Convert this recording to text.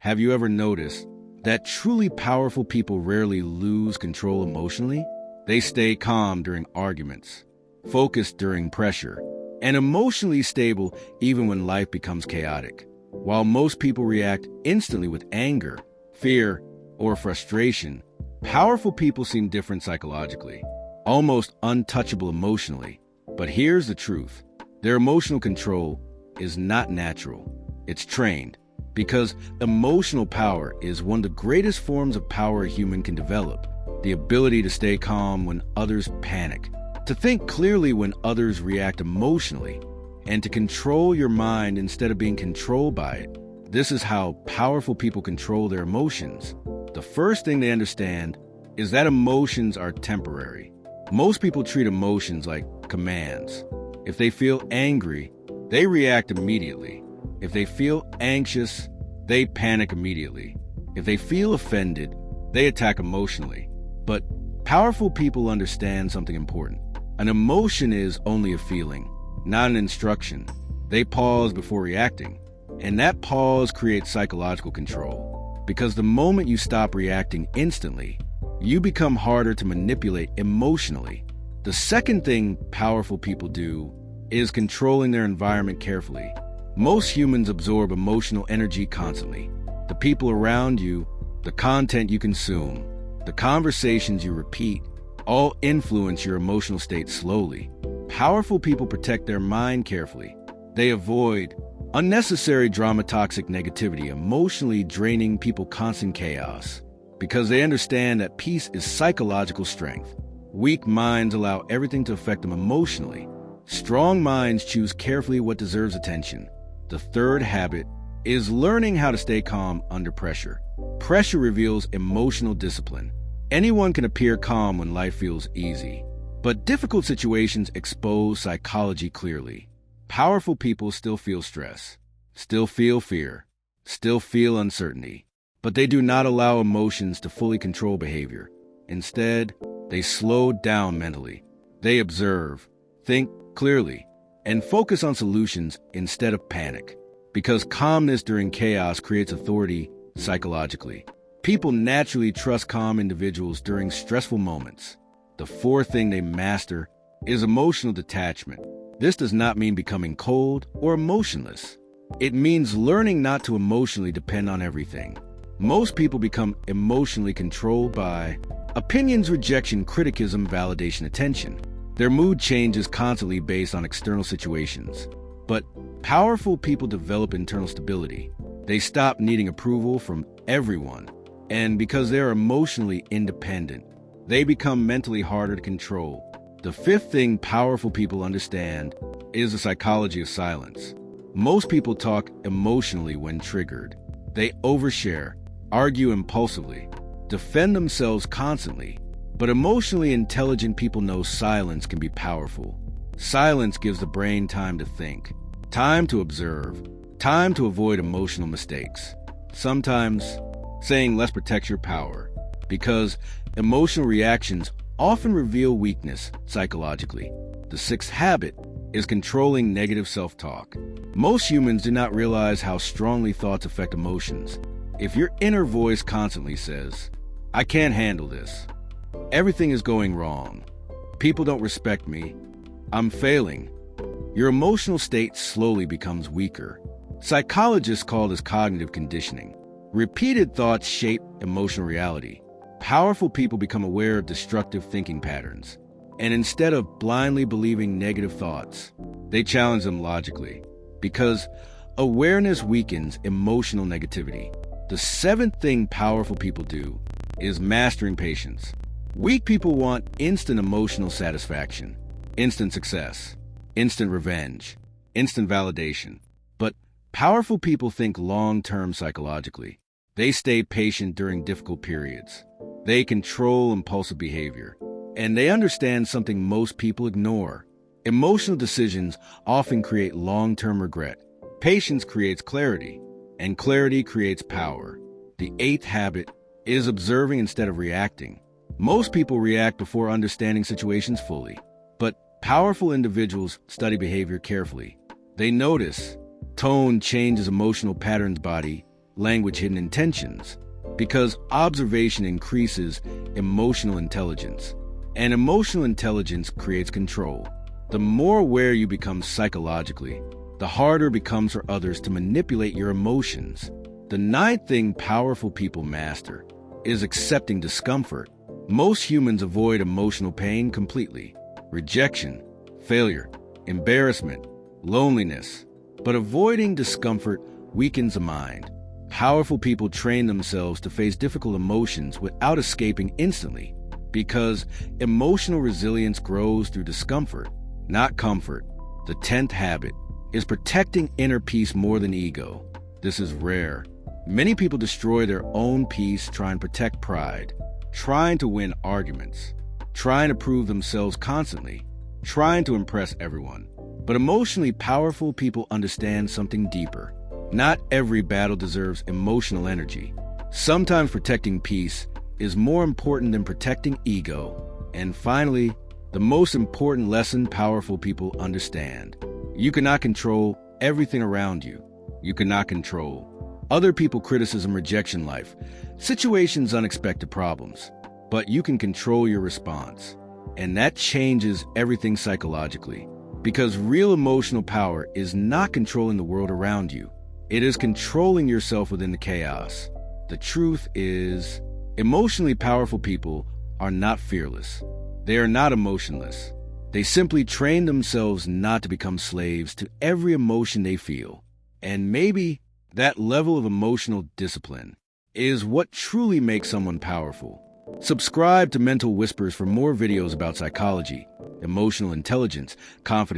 Have you ever noticed that truly powerful people rarely lose control emotionally? They stay calm during arguments, focused during pressure, and emotionally stable even when life becomes chaotic. While most people react instantly with anger, fear, or frustration, powerful people seem different psychologically, almost untouchable emotionally. But here's the truth. Their emotional control is not natural. It's trained, because emotional power is one of the greatest forms of power a human can develop. The ability to stay calm when others panic, to think clearly when others react emotionally, and to control your mind instead of being controlled by it. This is how powerful people control their emotions. The first thing they understand is that emotions are temporary. Most people treat emotions like commands. If they feel angry, they react immediately. If they feel anxious, they panic immediately. If they feel offended, they attack emotionally. But powerful people understand something important. An emotion is only a feeling, not an instruction. They pause before reacting, and that pause creates psychological control. Because the moment you stop reacting instantly, you become harder to manipulate emotionally. The second thing powerful people do is controlling their environment carefully. Most humans absorb emotional energy constantly. The people around you, the content you consume, the conversations you repeat, all influence your emotional state slowly. Powerful people protect their mind carefully. They avoid unnecessary drama, toxic negativity, emotionally draining people, constant chaos, because they understand that peace is psychological strength. Weak minds allow everything to affect them emotionally. Strong minds choose carefully what deserves attention. The third habit is learning how to stay calm under pressure. Pressure reveals emotional discipline. Anyone can appear calm when life feels easy, but difficult situations expose psychology clearly. Powerful people still feel stress, still feel fear, still feel uncertainty, but they do not allow emotions to fully control behavior. Instead, they slow down mentally. They observe, think clearly, and focus on solutions instead of panic. Because calmness during chaos creates authority psychologically. People naturally trust calm individuals during stressful moments. The fourth thing they master is emotional detachment. This does not mean becoming cold or emotionless. It means learning not to emotionally depend on everything. Most people become emotionally controlled by opinions, rejection, criticism, validation, attention. Their mood changes constantly based on external situations. But powerful people develop internal stability. They stop needing approval from everyone. And because they're emotionally independent, they become mentally harder to control. The fifth thing powerful people understand is the psychology of silence. Most people talk emotionally when triggered. They overshare, argue impulsively, defend themselves constantly. But emotionally intelligent people know silence can be powerful. Silence gives the brain time to think, time to observe, time to avoid emotional mistakes. Sometimes saying less protects your power, because emotional reactions often reveal weakness psychologically. The sixth habit is controlling negative self-talk. Most humans do not realize how strongly thoughts affect emotions. If your inner voice constantly says, "I can't handle this," "Everything is going wrong," "People don't respect me," "I'm failing," your emotional state slowly becomes weaker. Psychologists call this cognitive conditioning. Repeated thoughts shape emotional reality. Powerful people become aware of destructive thinking patterns, and instead of blindly believing negative thoughts, they challenge them logically, because awareness weakens emotional negativity. The seventh thing powerful people do is mastering patience. Weak people want instant emotional satisfaction, instant success, instant revenge, instant validation. But powerful people think long-term psychologically. They stay patient during difficult periods. They control impulsive behavior. And they understand something most people ignore. Emotional decisions often create long-term regret. Patience creates clarity, and clarity creates power. The eighth habit is observing instead of reacting. Most people react before understanding situations fully, but powerful individuals study behavior carefully. They notice tone changes, emotional patterns, body language hidden intentions, because observation increases emotional intelligence, and emotional intelligence creates control. The more aware you become psychologically, the harder it becomes for others to manipulate your emotions. The ninth thing powerful people master is accepting discomfort. Most humans avoid emotional pain completely. Rejection, failure, embarrassment, loneliness. But avoiding discomfort weakens the mind. Powerful people train themselves to face difficult emotions without escaping instantly, because emotional resilience grows through discomfort, not comfort. The 10th habit is protecting inner peace more than ego. This is rare. Many people destroy their own peace trying to protect pride, trying to win arguments, trying to prove themselves constantly, trying to impress everyone. But emotionally powerful people understand something deeper. Not every battle deserves emotional energy. Sometimes protecting peace is more important than protecting ego. And finally, the most important lesson powerful people understand. You cannot control everything around you. You cannot control other people, criticism, rejection, life, situations, unexpected problems. But you can control your response. And that changes everything psychologically. Because real emotional power is not controlling the world around you. It is controlling yourself within the chaos. The truth is, emotionally powerful people are not fearless. They are not emotionless. They simply train themselves not to become slaves to every emotion they feel. And maybe that level of emotional discipline is what truly makes someone powerful. Subscribe to Mental Whispers for more videos about psychology, emotional intelligence, confidence,